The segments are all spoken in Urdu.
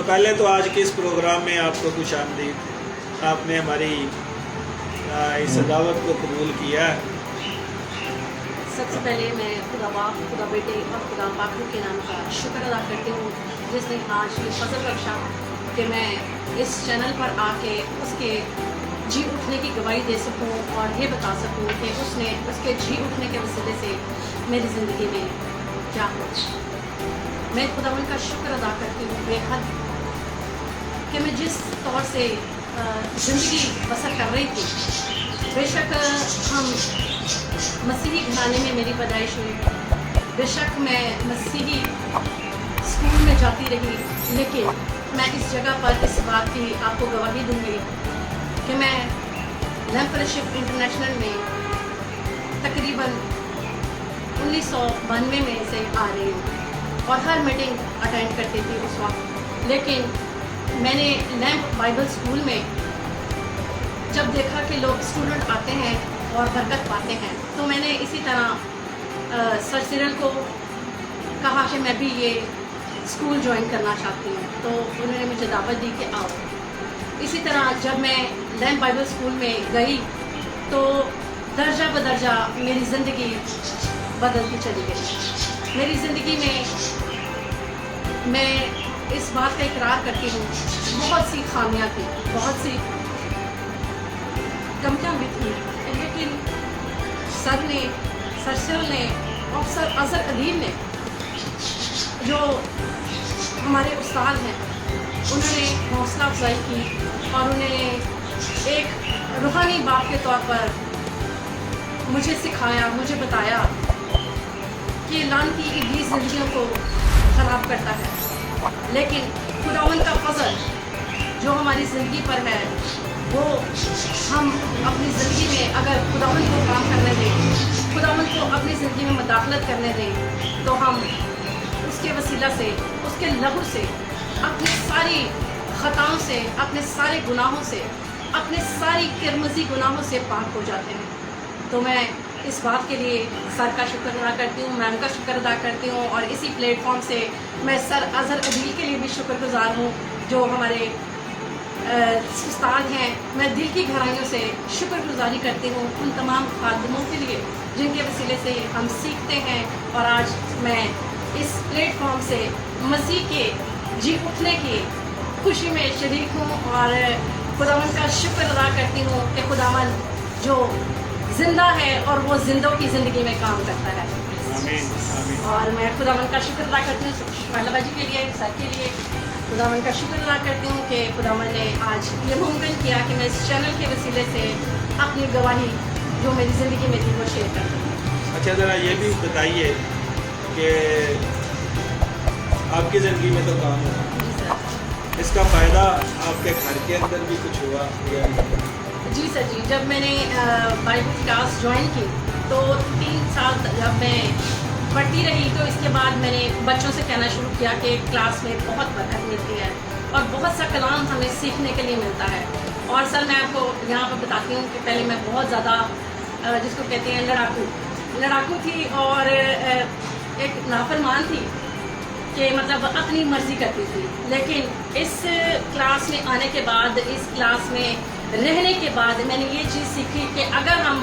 پہلے تو آج کے اس پروگرام میں آپ کو خوش آمدید. آپ نے ہماری اس دعوت کو قبول کیا ہے. سب سے پہلے میں خدا باپ، خدا بیٹے اور خدا پاک کے نام کا شکر ادا کرتی ہوں جس نے آج یہ فضل بخشا کہ میں اس چینل پر آ کے اس کے جی اٹھنے کی گواہی دے سکوں اور یہ بتا سکوں کہ اس کے جی اٹھنے کے وسیلے سے میری زندگی میں کیا ہوا. میں خداوند کا شکر ادا کرتی ہوں بے حد کہ میں جس طور سے زندگی بسر کر رہی تھی. بے شک ہم مسیحی گھرانے میں میری پیدائش ہوئی، بے شک میں مسیحی اسکول میں جاتی رہی، لیکن میں اس جگہ پر اس بات کی آپ کو گواہی دوں گی کہ میں لیمپ فیلوشپ انٹرنیشنل میں تقریباً 1992 میں سے آ رہی ہوں اور ہر میٹنگ اٹینڈ کرتی تھی اس وقت. لیکن میں نے لیمپ بائبل اسکول میں جب دیکھا کہ لوگ اسٹوڈنٹ آتے ہیں اور برکت پاتے ہیں تو میں نے اسی طرح سر سیرل کو کہا کہ میں بھی یہ اسکول جوائن کرنا چاہتی ہوں، تو انہوں نے مجھے دعوت دی کہ آؤ. اسی طرح جب میں لیمپ بائبل اسکول میں گئی تو درجہ بدرجہ میری زندگی بدلتی چلی گئی. میری زندگی میں اس بات کا اقرار کرتی ہوں بہت سی خامیاں تھیں، بہت سی کمیاں بھی تھیں، لیکن سر سیرل نے اور سر اظہر ادیب نے جو ہمارے استاد ہیں انہوں نے حوصلہ افزائی کی اور انہوں نے ایک روحانی باپ کے طور پر مجھے سکھایا، مجھے بتایا کہ لعنتی ابلیس زندگیوں کو خراب کرتا ہے، لیکن خداوند کا فضل جو ہماری زندگی پر ہے وہ ہم اپنی زندگی میں اگر خداوند کو کام کرنے دیں، خداوند کو اپنی زندگی میں مداخلت کرنے دیں تو ہم اس کے وسیلہ سے، اس کے لہو سے، اپنی ساری خطاؤں سے، اپنے سارے گناہوں سے، اپنے ساری کرمزی گناہوں سے پاک ہو جاتے ہیں. تو میں اس بات کے لیے سر کا شکر ادا کرتی ہوں، میم کا شکر ادا کرتی ہوں، اور اسی پلیٹ فارم سے میں سر اظہر عدیل کے لیے بھی شکر گزار ہوں جو ہمارے استاد ہیں. میں دل کی گہرائیوں سے شکر گزاری کرتی ہوں ان تمام خادموں کے لیے جن کے وسیلے سے ہم سیکھتے ہیں، اور آج میں اس پلیٹ فارم سے مسیح کے جی اٹھنے کی خوشی میں شریک ہوں اور خداوند کا شکر ادا کرتی ہوں کہ خداوند جو زندہ ہے اور وہ زندوں کی زندگی میں کام کرتا ہے. آمین آمین. اور میں خداوند کا شکر ادا کرتی ہوں شہلا باجی کے لیے، سر کے لیے خداوند کا شکر ادا کرتی ہوں کہ خداوند نے آج یہ ممکن کیا کہ میں اس چینل کے وسیلے سے اپنی گواہی جو میری زندگی میں تھی وہ شیئر کر دوں. اچھا ذرا یہ بھی بتائیے کہ آپ کی زندگی میں تو کام ہوا، جی سر. اس کا فائدہ آپ کے گھر کے اندر بھی کچھ ہوا یا جی سر جی، جب میں نے بائبل کلاس جوائن کی تو 3 سال جب میں پڑھتی رہی تو اس کے بعد میں نے بچوں سے کہنا شروع کیا کہ کلاس میں بہت برکت ملتی ہے اور بہت سا کلام ہمیں سیکھنے کے لیے ملتا ہے. اور سر میں آپ کو یہاں پر بتاتی ہوں کہ پہلے میں بہت زیادہ جس کو کہتے ہیں لڑاکو تھی اور ایک نافرمان تھی کہ مطلب اپنی مرضی کرتی تھی. لیکن اس کلاس میں آنے کے بعد، اس کلاس میں رہنے کے بعد میں نے یہ چیز سیکھی کہ اگر ہم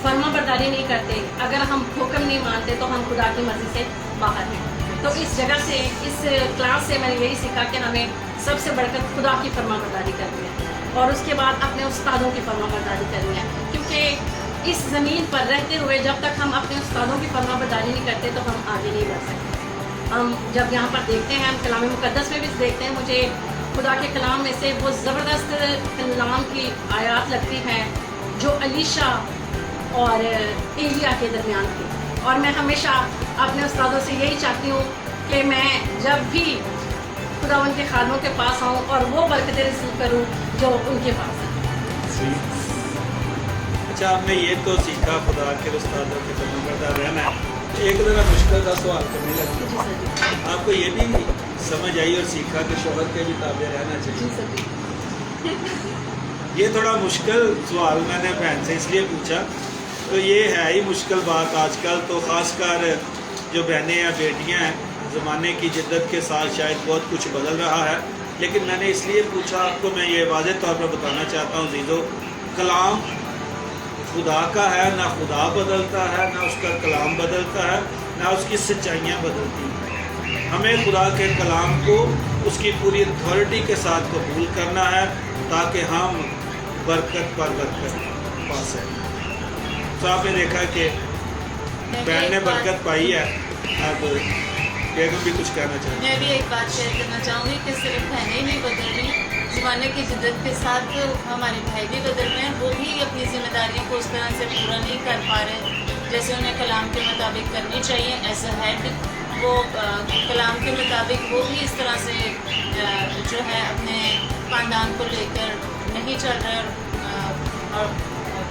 فرما برداری نہیں کرتے، اگر ہم حکم نہیں مانتے تو ہم خدا کی مرضی سے باہر ہیں. تو اس جگہ سے، اس کلاس سے میں نے یہی سیکھا کہ ہمیں سب سے بڑھ کر خدا کی فرما برداری کرنی ہے اور اس کے بعد اپنے استادوں کی فرما برداری کرنی ہے، کیونکہ اس زمین پر رہتے ہوئے جب تک ہم اپنے استادوں کی فرما برداری نہیں کرتے تو ہم آگے نہیں بڑھ سکتے. ہم جب یہاں پر دیکھتے ہیں، ہم کلام مقدس میں بھی دیکھتے ہیں، مجھے خدا کے کلام میں سے وہ زبردست کلام کی آیات لگتی ہیں جو علیشا اور ایلیا کے درمیان تھی. اور میں ہمیشہ اپنے استادوں سے یہی چاہتی ہوں کہ میں جب بھی خداوند کے خادموں کے پاس آؤں اور وہ برکتیں ریسیو کروں جو ان کے پاس ہیں. اچھا، آپ نے یہ تو سیکھا خدا کے استادوں کے فرما بردار رہنا ہے. ایک ذرا مشکل کا سوال کرنے لگا، آپ کو یہ بھی سمجھ آئی اور سیکھا کہ شوہر کے بھی تابع رہنا چاہیے؟ یہ تھوڑا مشکل سوال میں نے بہن سے اس لیے پوچھا، تو یہ ہے ہی مشکل بات آج کل. تو خاص کر جو بہنیں یا بیٹیاں ہیں، زمانے کی جدت کے ساتھ شاید بہت کچھ بدل رہا ہے لیکن میں نے اس لیے پوچھا آپ کو، میں یہ واضح طور پر بتانا چاہتا ہوں عزیزو، کلام خدا کا ہے، نہ خدا بدلتا ہے، نہ اس کا کلام بدلتا ہے، نہ اس کی سچائیاں بدلتی ہیں۔ ہمیں خدا کے کلام کو اس کی پوری اتھارٹی کے ساتھ قبول کرنا ہے تاکہ ہم برکت پر برکت پا سکیں۔ تو آپ نے دیکھا کہ بہن نے برکت پائی ہے، اب بیگم بھی کچھ کہنا چاہتے ہیں۔ میں بھی ایک بات شیئر کرنا چاہوں گی کہ صرف بہنیں نہیں بدل رہی، زمانے کی جدت کے ساتھ ہمارے بھائی بھی بدل رہے ہیں، وہ بھی اپنی ذمہ داریوں کو اس طرح سے پورا نہیں کر پا رہے جیسے انہیں کلام کے مطابق کرنی چاہیے ایز اے ہیڈ۔ وہ کلام کے مطابق وہ بھی اس طرح سے جو ہے اپنے خاندان کو لے کر نہیں چل رہے اور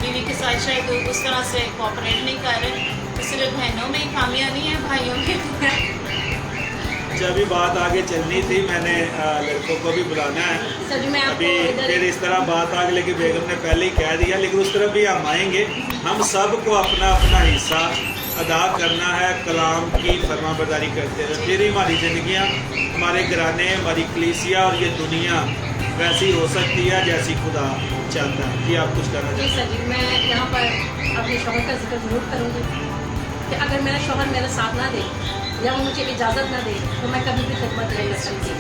بیوی کے ساتھ شاید اس طرح سے کوآپریٹ نہیں کر رہے۔ تو صرف بہنوں میں ہی خامیاں نہیں ہیں، بھائیوں میں بھی ہیں۔ اچھا، ابھی بات آگے چلنی تھی، میں نے لڑکوں کو بھی بلانا ہے سر جی میں آپ ابھی، کو پھر اس طرح بات آگے لے کے بیگم نے پہلے ہی کہہ دیا، لیکن اس طرح بھی ہم آئیں گے۔ ہم سب کو اپنا اپنا حصہ ادا کرنا ہے کلام کی فرما برداری کرتے ہوئے، پھر ہی ہماری زندگیاں، ہمارے گھرانے، ہماری کلیسیا اور یہ دنیا ویسی ہو سکتی ہے جیسی خدا چاہتا ہے۔ جی آپ کچھ کہنا جی چاہتے ہیں؟ سر جی، میں یہاں پر اپنے شوہر کا ذکر ضرور کروں گی کہ اگر میرا شوہر میرا ساتھ نہ دے یا وہ مجھے اجازت نہ دے تو میں کبھی بھی خدمت نہیں کر سکتی۔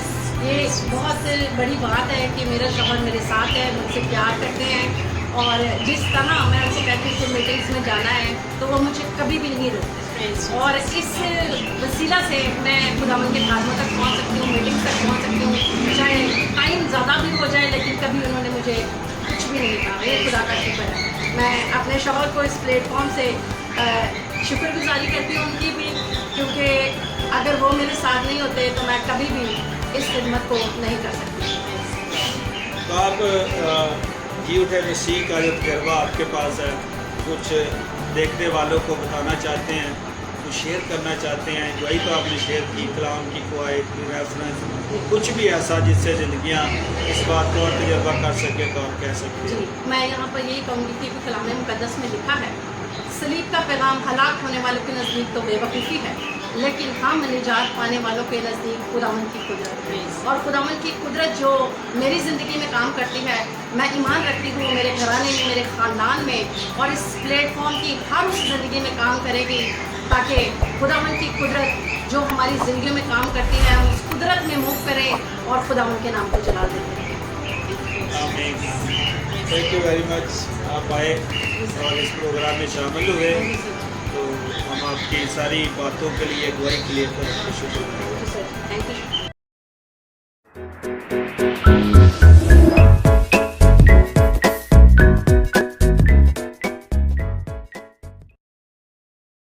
یہ بہت بڑی بات ہے کہ میرا شوہر میرے ساتھ ہے، مجھ سے پیار کرتے ہیں، اور جس طرح میں ان کو کہتی ہوں کہ میٹنگس میں جانا ہے تو وہ مجھے کبھی بھی نہیں روکتے، اور اس وسیلہ سے میں خداوند کے خادموں تک پہنچ سکتی ہوں، میٹنگس تک پہنچ سکتی ہوں، چاہے ٹائم زیادہ بھی ہو جائے لیکن کبھی انہوں نے مجھے کچھ بھی نہیں کہا۔ یہ خدا کا شکر ہے۔ میں اپنے شوہر کو اس پلیٹ فارم سے شکر گزاری کرتی ہوں ان کی بھی، کیونکہ اگر وہ میرے ساتھ نہیں ہوتے تو میں کبھی بھی اس خدمت کو نہیں کر سکتی۔ تو آپ جی اٹھے مسیح کا جو تجربہ آپ کے پاس ہے، کچھ دیکھنے والوں کو بتانا چاہتے ہیں، کچھ شیئر کرنا چاہتے ہیں؟ وہی تو آپ نے شیئر کی، کلام کی قواعد کی ریفرنس، کچھ بھی ایسا جس سے زندگیاں اس بات کو اور تجربہ کر سکے تو آپ کہہ سکتے ہیں۔ جی میں یہاں پر یہی کہوں گی کہ کلام مقدس میں لکھا ہے، صلیب کا پیغام ہلاک ہونے والوں کے نزدیک تو بے وقوفی ہے، لیکن ہم نجات پانے والوں کے نزدیک خداوند کی قدرت ہے، اور خداوند کی قدرت جو میری زندگی میں کام کرتی ہے، میں ایمان رکھتی ہوں میرے گھرانے میں، میرے خاندان میں، اور اس پلیٹ فارم کی ہر اس زندگی میں کام کرے گی تاکہ خداوند کی قدرت جو ہماری زندگی میں کام کرتی ہے ہم اس قدرت میں موو کریں اور خداوند کے نام کو جلال دیں۔ آمین۔ تھینک یو ویری مچ، آپ آئے اور اس پروگرام میں شامل ہوئے، تو ہم آپ کی ساری باتوں کے لیے، گواہی کے لیے شکریہ۔ Thank you.